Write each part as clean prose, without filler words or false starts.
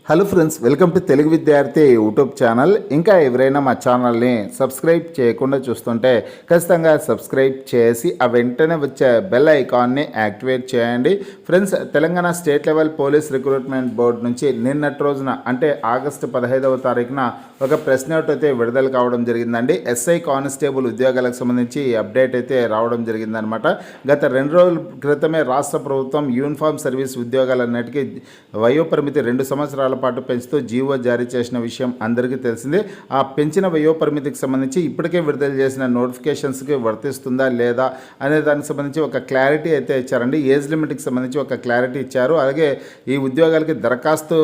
Hello friends, welcome to Telugu విద్యార్థి YouTube channel. ఇంకా ఎవరైనా మా ఛానల్ని సబ్స్క్రైబ్ చేయకుండా చూస్తుంటే ఖచ్చితంగా సబ్స్క్రైబ్ చేసి ఆ వెంటనే వచ్చే బెల్ ఐకాన్ని యాక్టివేట్ చేయండి. Friends, Telangana state level police recruitment board నుంచి నిన్నటి రోజున అంటే ఆగస్టు 15వ తారీఖున ఒక ప్రెస్ నోట్ అయితే విడుదల కావడం జరిగిందండి. ఎస్ఐ కానిస్టేబుల్ ఉద్యోగాలకు సంబంధించి అప్డేట్ అయితే రావడం జరిగిందనమాట. గత 2 రోజుల క్రితమే రాష్ట్ర ప్రభుత్వం యూనిఫామ్ సర్వీస్ ఉద్యోగాలన్నిటికీ వయోపరిమితి 2 సంవత్సరాల పాటు పెంచుతూ జీవో జారీ చేసిన విషయం అందరికీ తెలిసిందే. ఆ పెంచిన వయోపరిమితికి సంబంధించి ఇప్పటికే విడుదల చేసిన నోటిఫికేషన్స్కి వర్తిస్తుందా లేదా అనే దానికి సంబంధించి ఒక క్లారిటీ అయితే ఇచ్చారండి. ఏజ్ లిమిట్కి సంబంధించి ఒక క్లారిటీ ఇచ్చారు. అలాగే ఈ ఉద్యోగాలకి దరఖాస్తు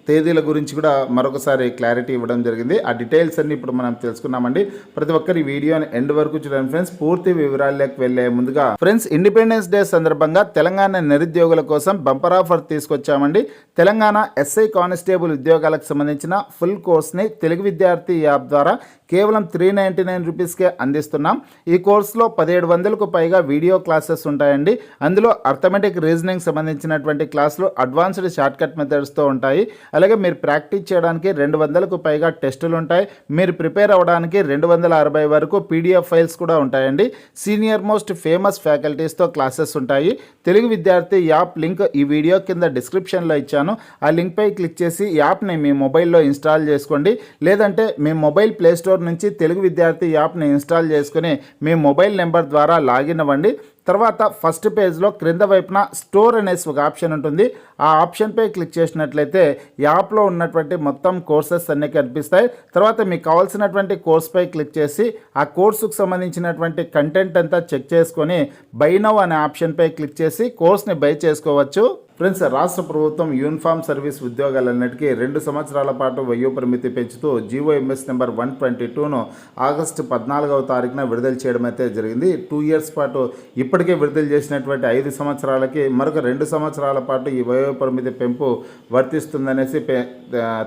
తేదీల గురించి కూడా మరొకసారి క్లారిటీ ఇవ్వడం జరిగింది. ఆ డీటెయిల్స్ అన్ని ఇప్పుడు మనం తెలుసుకున్నామండి. ప్రతి ఒక్కరి వీడియోని ఎండ్ వరకు చూడండి ఫ్రెండ్స్. పూర్తి వివరాల్లోకి వెళ్లే ముందుగా ఫ్రెండ్స్, ఇండిపెండెన్స్ డే సందర్భంగా తెలంగాణ నిరుద్యోగుల కోసం బంపర్ ఆఫర్ తీసుకొచ్చామండి. తెలంగాణ ఎస్ఐ కానిస్టేబుల్ ఉద్యోగాలకు సంబంధించిన ఫుల్ కోర్స్ని తెలుగు విద్యార్థి యాప్ ద్వారా కేవలం 399 రూపీస్కే అందిస్తున్నాం. ఈ కోర్సులో 1700కు పైగా వీడియో క్లాసెస్ ఉంటాయండి. అందులో అర్థమెటిక్ రీజనింగ్ సంబంధించినటువంటి క్లాసులు అడ్వాన్స్డ్ షార్ట్కట్ మెథడ్స్తో ఉంటాయి. అలాగే మీరు ప్రాక్టీస్ చేయడానికి 200కు పైగా టెస్టులు ఉంటాయి. మీరు ప్రిపేర్ అవ్వడానికి 260 వరకు పీడిఎఫ్ ఫైల్స్ కూడా ఉంటాయండి. సీనియర్ మోస్ట్ ఫేమస్ ఫ్యాకల్టీస్తో క్లాసెస్ ఉంటాయి. తెలుగు విద్యార్థి యాప్ లింక్ ఈ వీడియో కింద డిస్క్రిప్షన్లో ఇచ్చాను. ఆ లింక్పై క్లిక్ చేసి యాప్ని మీ మొబైల్లో ఇన్స్టాల్ చేసుకోండి. లేదంటే మీ మొబైల్ ప్లేస్టోర్ నుంచి తెలుగు విద్యార్థి యాప్ని ఇన్స్టాల్ చేసుకుని మీ మొబైల్ నెంబర్ ద్వారా లాగిన్ అవ్వండి. తర్వాత ఫస్ట్ పేజ్లో క్రింద వైపున స్టోర్ అనేసి ఒక ఆప్షన్ ఉంటుంది. ఆ ఆప్షన్పై క్లిక్ చేసినట్లయితే యాప్లో ఉన్నటువంటి మొత్తం కోర్సెస్ అన్నీ కనిపిస్తాయి. తర్వాత మీకు కావాల్సినటువంటి కోర్స్పై క్లిక్ చేసి ఆ కోర్సుకు సంబంధించినటువంటి కంటెంట్ అంతా చెక్ చేసుకొని బై నౌ అనే ఆప్షన్పై క్లిక్ చేసి కోర్స్ని బై చేసుకోవచ్చు. ఫ్రెండ్స్, రాష్ట్ర ప్రభుత్వం యూనిఫామ్ సర్వీస్ ఉద్యోగాలన్నిటికీ 2 సంవత్సరాల పాటు వయోపరిమితి పెంచుతూ జీవోఎంఎస్ నెంబర్ 122ను ఆగస్టు 14వ తారీఖున విడుదల చేయడం అయితే జరిగింది. 2 ఇయర్స్ పాటు ఇప్పటికే విడుదల చేసినటువంటి 5 సంవత్సరాలకి మరొక 2 సంవత్సరాల పాటు ఈ వయోపరిమితి పెంపు వర్తిస్తుందనేసి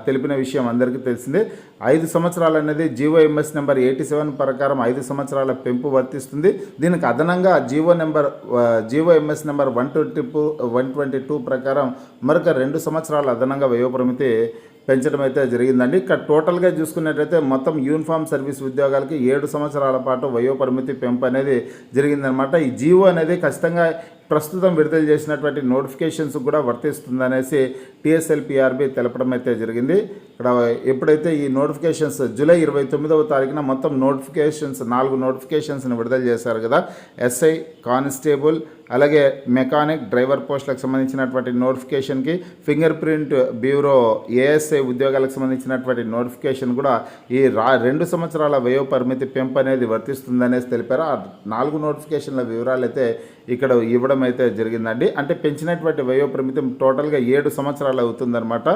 తెలిపిన విషయం అందరికీ తెలిసిందే. 5 సంవత్సరాలు అనేది జీవోఎంఎస్ నెంబర్ 87 ప్రకారం 5 సంవత్సరాల పెంపు వర్తిస్తుంది. దీనికి అదనంగా జీవోఎంఎస్ నెంబర్ 122 ప్రకారం మరొక 2 సంవత్సరాల అదనంగా వయోపరిమితి పెంచడం అయితే జరిగిందండి. ఇక్కడ టోటల్గా చూసుకున్నట్లయితే మొత్తం యూనిఫామ్ సర్వీస్ ఉద్యోగాలకి 7 సంవత్సరాల పాటు వయోపరిమితి పెంపు అనేది జరిగిందనమాట. ఈ జీవో అనేది ఖచ్చితంగా ప్రస్తుతం విడుదల చేసినటువంటి నోటిఫికేషన్స్ కూడా వర్తిస్తుందనేసి టీఎస్ఎల్పిఆర్బి తెలపడం అయితే జరిగింది. ఇక్కడ ఎప్పుడైతే ఈ నోటిఫికేషన్స్ జూలై 29వ తారీఖున మొత్తం నోటిఫికేషన్స్ 4 నోటిఫికేషన్స్ని విడుదల చేశారు కదా. ఎస్ఐ, కానిస్టేబుల్, అలాగే మెకానిక్, డ్రైవర్ పోస్టులకు సంబంధించినటువంటి నోటిఫికేషన్కి, ఫింగర్ ప్రింట్ బ్యూరో ఏఎస్ఐ ఉద్యోగాలకు సంబంధించినటువంటి నోటిఫికేషన్ కూడా ఈ 2 సంవత్సరాల వయోపరిమితి పెంపు అనేది వర్తిస్తుందనేసి తెలిపారు. ఆ 4 నోటిఫికేషన్ల వివరాలు అయితే ఇక్కడ ఇవ్వడం అయితే జరిగిందండి. అంటే పెంచినటువంటి వయోపరిమితి టోటల్గా 7 సంవత్సరాలు అవుతుందన్నమాట.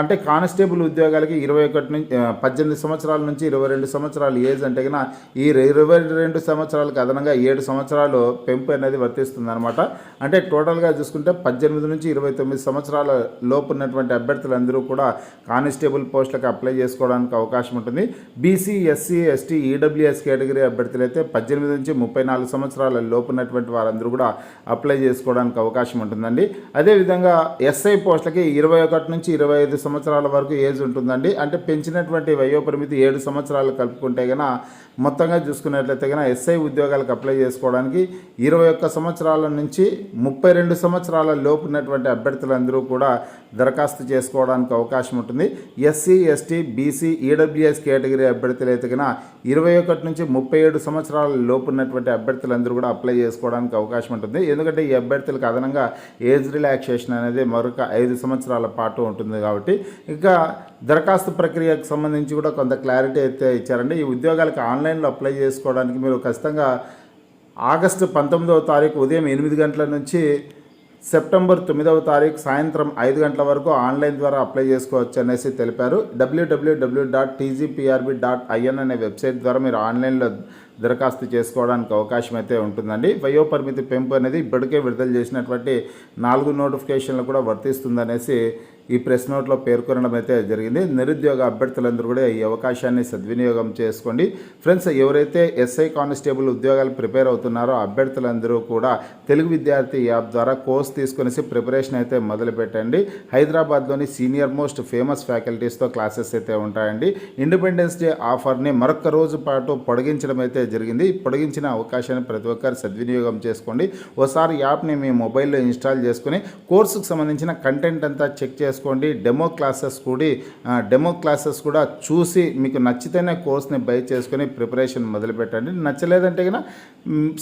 అంటే కానిస్టేబుల్ ఉద్యోగాలకి 18 సంవత్సరాల నుంచి 22 సంవత్సరాలు ఏజ్ అంటే కన్నా ఈ 22 సంవత్సరాలకు అదనంగా 7 సంవత్సరాలు పెంపు అనేది వర్తిస్తుందన్నమాట. అంటే టోటల్గా చూసుకుంటే 18 నుంచి 29 సంవత్సరాల లోపు ఉన్నటువంటి అభ్యర్థులందరూ కూడా కానిస్టేబుల్ పోస్టులకు అప్లై చేసుకోవడానికి అవకాశం ఉంటుంది. BC, SC, ST, EWS category అభ్యర్థులు అయితే 18 నుంచి 34 సంవత్సరాల లోపు ఉన్నటువంటి వారందరూ కూడా అప్లై చేసుకోవడానికి అవకాశం ఉంటుందండి. అదేవిధంగా ఎస్ఐ పోస్టులకి 21 నుంచి 25 సంవత్సరాల వరకు ఏజ్ ఉంటుందండి. అంటే పెంచినటువంటి వయోపరిమితి 7 సంవత్సరాలు కలుపుకుంటే కనుక మొత్తంగా చూసుకున్నట్లయితే కనుక ఎస్ఐ ఉద్యోగాలకు అప్లై చేసుకోవడానికి 21 సంవత్సరాల నుంచి 32 సంవత్సరాల లోపు ఉన్నటువంటి అభ్యర్థులందరూ కూడా దరఖాస్తు చేసుకోవడానికి అవకాశం ఉంటుంది. SC, ST, BC, EWS category అభ్యర్థులు అయితే కనుక 21 నుంచి 37 సంవత్సరాల లోపు ఉన్నటువంటి అభ్యర్థులందరూ కూడా అప్లై చేసుకోవడానికి అవకాశం ఉంటుంది. ఎందుకంటే ఈ అభ్యర్థులకు అదనంగా ఏజ్ రిలాక్సేషన్ అనేది మరొక 5 సంవత్సరాల పాటు ఉంటుంది కాబట్టి ఇక దరఖాస్తు ప్రక్రియకు సంబంధించి కూడా కొంత క్లారిటీ అయితే ఇచ్చారండి. ఈ ఉద్యోగాలకు ఆన్లైన్లో అప్లై చేసుకోవడానికి మీరు ఖచ్చితంగా ఆగస్టు 19వ తారీఖు ఉదయం 8 గంటల నుంచి సెప్టెంబర్ 9వ తారీఖు సాయంత్రం 5 గంటల వరకు ఆన్లైన్ ద్వారా అప్లై చేసుకోవచ్చు అనేసి తెలిపారు. www.tgprb.in అనే వెబ్సైట్ ద్వారా మీరు ఆన్లైన్లో దరఖాస్తు చేసుకోవడానికి అవకాశం అయితే ఉంటుందండి. వయోపరిమితి పెంపు అనేది ఇప్పటికే విడుదల చేసినటువంటి 4 నోటిఫికేషన్లు కూడా వర్తిస్తుందనేసి ఈ ప్రెస్ నోట్లో పేర్కొనడం అయితే జరిగింది. నిరుద్యోగ అభ్యర్థులందరూ కూడా ఈ అవకాశాన్ని సద్వినియోగం చేసుకోండి. ఫ్రెండ్స్, ఎవరైతే ఎస్ఐ కానిస్టేబుల్ ఉద్యోగాలు ప్రిపేర్ అవుతున్నారో అభ్యర్థులందరూ కూడా తెలుగు విద్యార్థి యాప్ ద్వారా కోర్స్ తీసుకునేసి ప్రిపరేషన్ అయితే మొదలుపెట్టండి. హైదరాబాద్లోని సీనియర్ మోస్ట్ ఫేమస్ ఫ్యాకల్టీస్తో క్లాసెస్ అయితే ఉంటాయండి. ఇండిపెండెన్స్ డే ఆఫర్ని మరొక రోజు పాటు పొడిగించడం అయితే జరిగింది. పొడిగించిన అవకాశాన్ని ప్రతి ఒక్కరు సద్వినియోగం చేసుకోండి. ఒకసారి యాప్ని మీ మొబైల్లో ఇన్స్టాల్ చేసుకుని కోర్సుకు సంబంధించిన కంటెంట్ అంతా చెక్ చేసుకోండి. డెమో క్లాసెస్ కూడా చూసి మీకు నచ్చితేనే కోర్స్ని బై చేసుకొని ప్రిపరేషన్ మొదలుపెట్టండి. నచ్చలేదంటే కనుక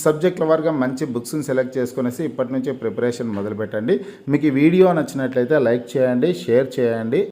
సబ్జెక్టుల వారుగా మంచి బుక్స్ని సెలెక్ట్ చేసుకునేసి ఇప్పటి నుంచే ప్రిపరేషన్ మొదలుపెట్టండి. మీకు ఈ వీడియో నచ్చినట్లయితే లైక్ చేయండి, షేర్ చేయండి.